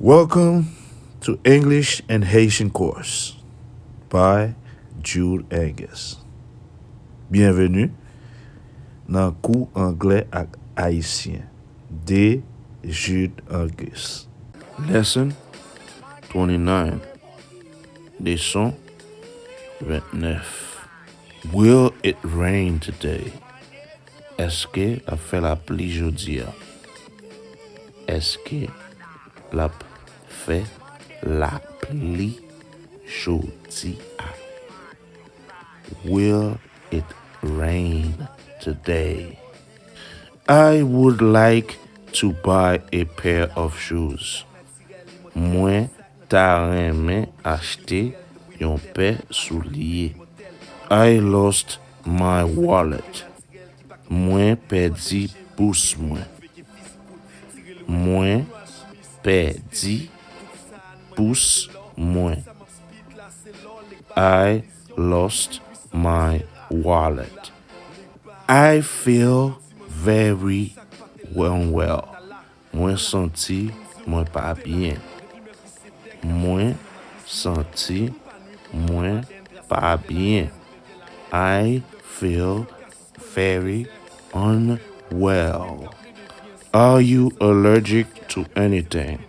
Welcome to English and Haitian course by Jude Angus. Bienvenue dans Kou Anglè ak Haïtien de Jude Angus. Lesson 29. Leson 29. Will it rain today? Est-ce que la fait la pluie jodi a? Est-ce que la fait la pluie jodi a? Will it rain today? I would like to buy a pair of shoes. Mwen ta reme acheter yon paire soulier. I lost my wallet. Mwen perdi pousse mwen. Mwen perdi pousse mwen. I lost my wallet. I feel very unwell. Mwen senti mwen pa bien. Mwen senti mwen pa bien. I feel very unwell. Are you allergic to anything?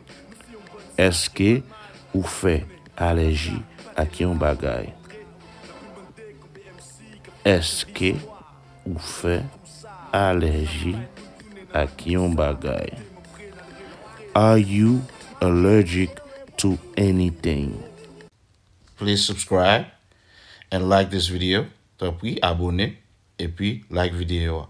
Est-ce que ou fait allergie ak yon bagay? Est-ce que ou fait allergie ak yon bagay? Are you allergic to anything? Please subscribe and like this video. Donc oui, abonnez et puis like vidéo.